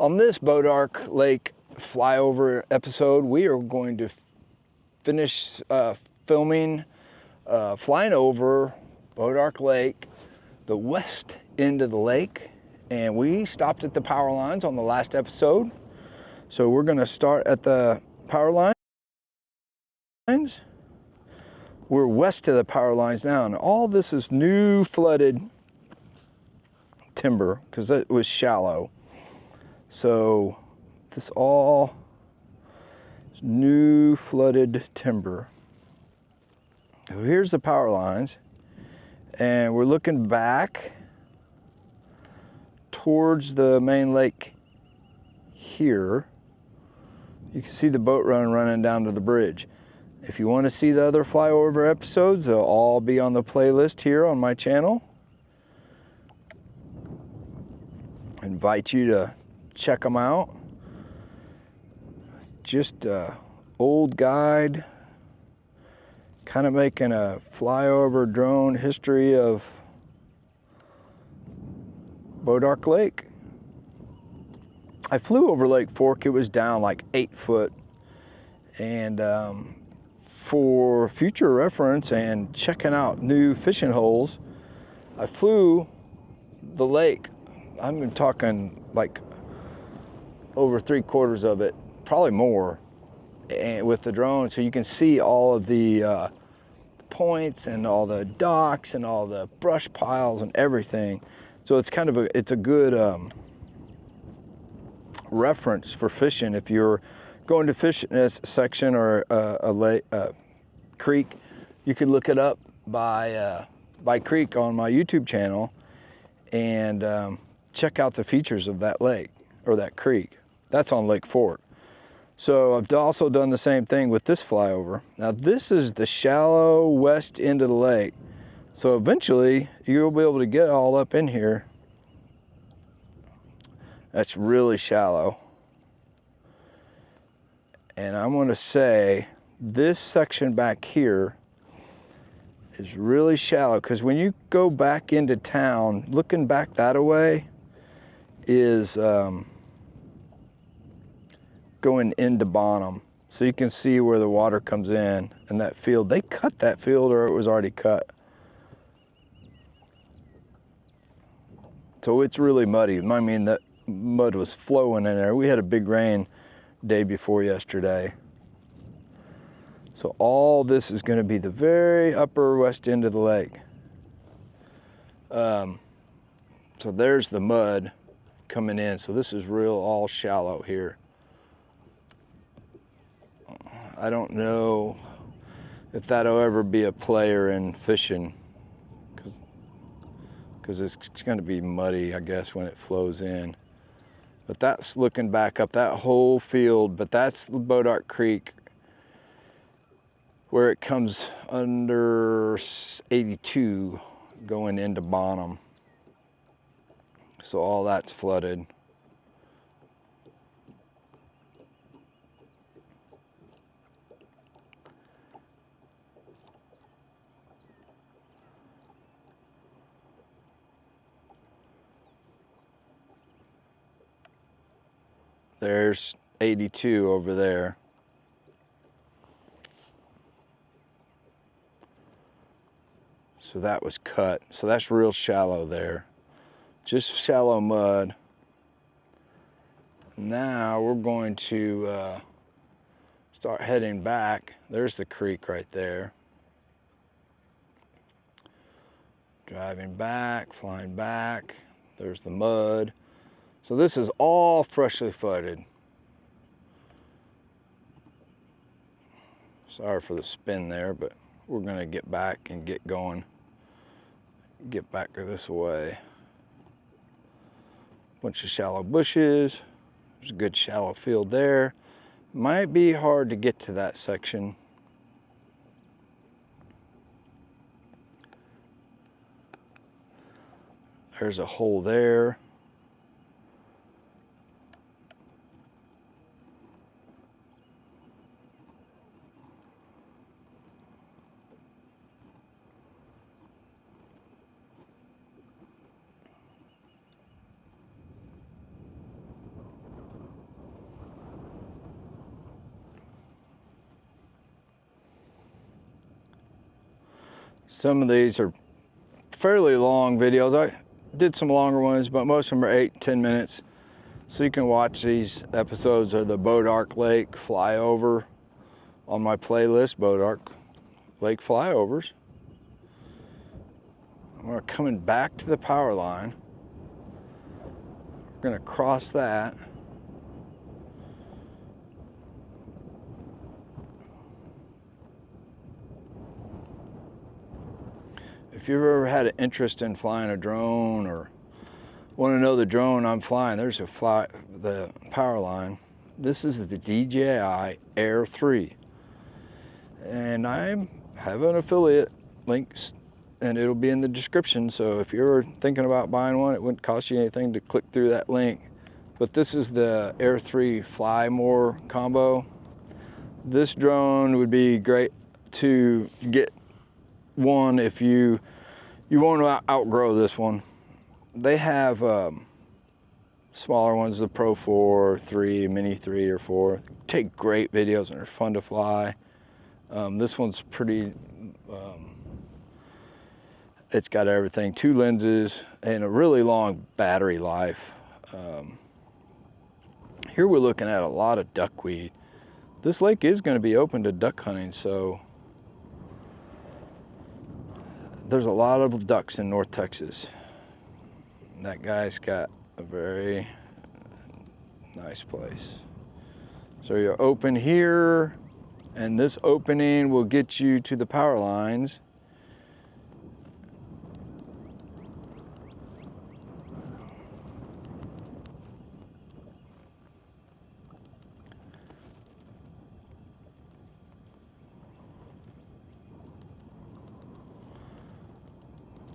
On this Bois D Arc Lake flyover episode, we are going to finish filming flying over Bois D Arc Lake, the west end of the lake, and we stopped at the power lines on the last episode. So we're going to start at the power lines. We're west of the power lines now, and all this is new flooded timber because it was shallow. So this all is new flooded timber. So here's the power lines, and we're looking back towards the main lake here. You can see the boat run running down to the bridge. If you want to see the other flyover episodes, they'll all be on the playlist here on my channel. I invite you to check them out. Just an old guide, kind of making a flyover drone history of Bois D Arc Lake. I flew over Lake Fork. It was down like 8 foot, and for future reference and checking out new fishing holes, I flew the lake. I'm talking like over 3/4 of it, probably more, and with the drone, so you can see all of the points and all the docks and all the brush piles and everything. So it's kind of a good reference for fishing. If you're going to fish in this section or a lake, creek, you can look it up by creek on my YouTube channel and check out the features of that lake or that creek. That's on Lake Fork. So I've also done the same thing with this flyover. Now this is the shallow west end of the lake. So eventually you'll be able to get all up in here. That's really shallow. And I'm going to say this section back here is really shallow, because when you go back into town, looking back that way is going into Bonham. So you can see where the water comes in, and that field, they cut that field or it was already cut. So it's really muddy. I mean, that mud was flowing in there. We had a big rain day before yesterday. So all this is going to be the very upper west end of the lake. So there's the mud coming in. So this is real all shallow here. I don't know if that'll ever be a player in fishing, because it's going to be muddy, I guess, when it flows in. But that's looking back up that whole field, but that's the Bois D Arc Creek where it comes under 82 going into Bonham. So all that's flooded. There's 82 over there. So that was cut. So that's real shallow there. Just shallow mud. Now we're going to start heading back. There's the creek right there. Driving back, flying back. There's the mud. So this is all freshly flooded. Sorry for the spin there, but we're going to get back and get going. Get back this way. Bunch of shallow bushes. There's a good shallow field there. Might be hard to get to that section. There's a hole there. Some of these are fairly long videos. I did some longer ones, but most of them are 8-10 minutes. So you can watch these episodes of the Bois D Arc Lake flyover on my playlist, Bois D Arc Lake flyovers. We're coming back to the power line. We're gonna cross that. If you've ever had an interest in flying a drone or want to know the drone I'm flying, there's the Powerline. This is the DJI Air 3. And I have an affiliate links, and it'll be in the description. So if you're thinking about buying one, it wouldn't cost you anything to click through that link. But this is the Air 3 Fly More combo. This drone would be great to get one if you want to outgrow this one. They have smaller ones, the Pro 4, 3, Mini 3 or 4. Take great videos and they're fun to fly. This one's pretty, it's got everything, 2 lenses and a really long battery life. Here we're looking at a lot of duckweed. This lake is going to be open to duck hunting, so there's a lot of ducks in North Texas. And that guy's got a very nice place. So you're open here, and this opening will get you to the power lines.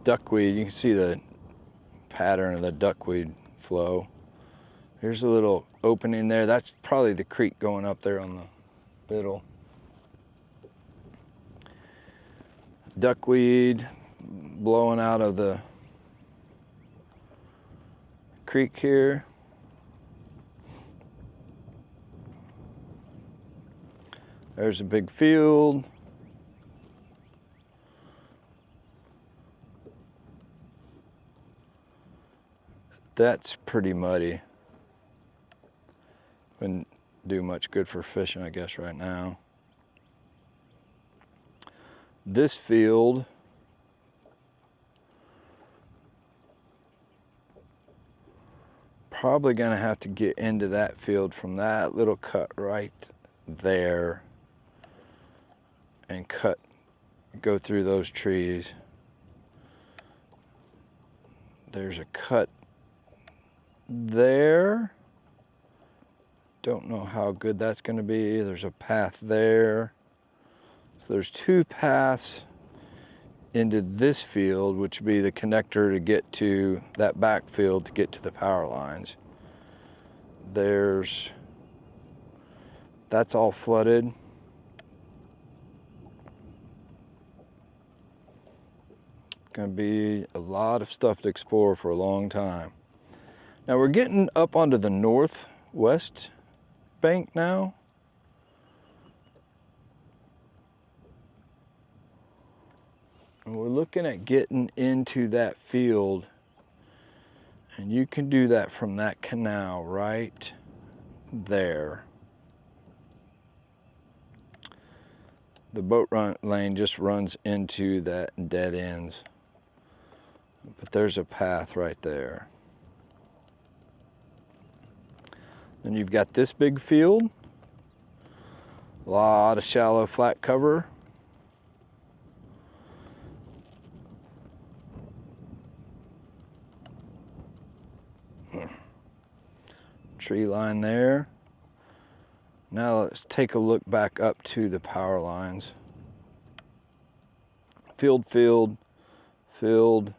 Duckweed, you can see the pattern of the duckweed flow. Here's a little opening there. That's probably the creek going up there on the middle. Duckweed blowing out of the creek here. There's a big field. That's pretty muddy. Wouldn't do much good for fishing, I guess, right now. This field probably gonna have to get into that field from that little cut right there and go through those trees. There's a cut there. Don't know how good that's going to be. There's a path there. So there's 2 paths into this field, which would be the connector to get to that back field to get to the power lines. That's all flooded. Going to be a lot of stuff to explore for a long time. Now we're getting up onto the northwest bank now. And we're looking at getting into that field. And you can do that from that canal right there. The boat lane just runs into that dead ends. But there's a path right there. Then you've got this big field, a lot of shallow flat cover. Tree line there. Now let's take a look back up to the power lines. Field, field, field.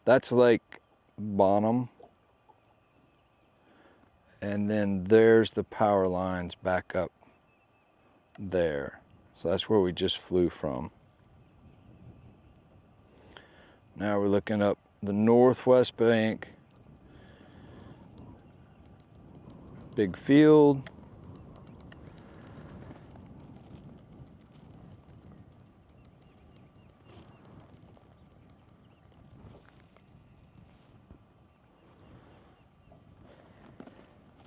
That's Lake Bonham. And then there's the power lines back up there. So that's where we just flew from. Now we're looking up the northwest bank. Big field.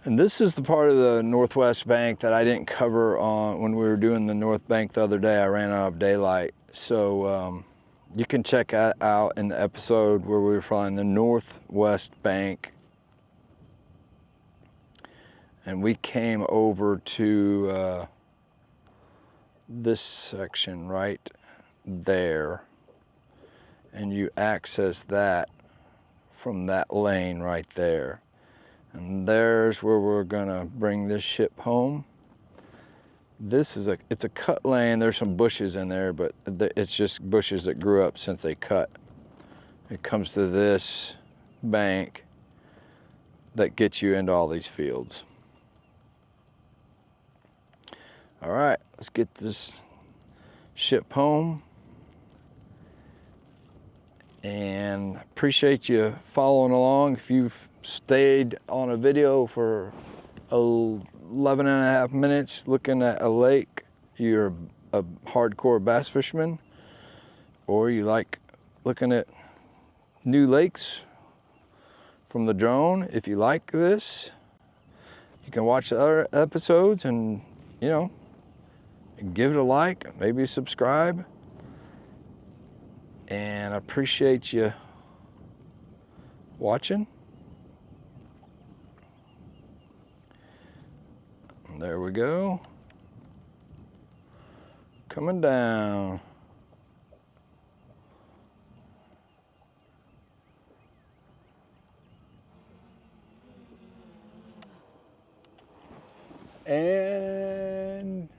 And this is the part of the northwest bank that I didn't cover on when we were doing the north bank the other day. I ran out of daylight. So you can check that out in the episode where we were flying the northwest bank. And we came over to this section right there. And you access that from that lane right there. And there's where we're gonna bring this ship home. This is it's a cut lane. There's some bushes in there, but it's just bushes that grew up since they cut. It comes to this bank that gets you into all these fields. All right, let's get this ship home. And appreciate you following along. If you've stayed on a video for 11 and a half minutes looking at a lake, you're a hardcore bass fisherman, or you like looking at new lakes from the drone. If you like this, you can watch the other episodes and, you know, give it a like, maybe subscribe. And I appreciate you watching. And there we go. Coming down. And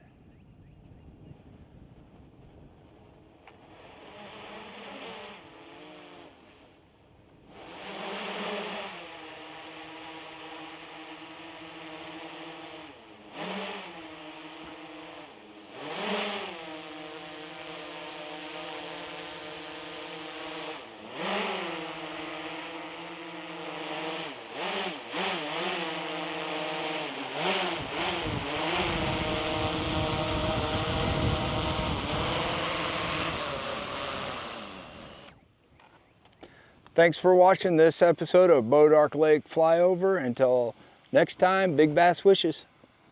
thanks for watching this episode of Bois D Arc Lake Flyover. Until next time, big bass wishes.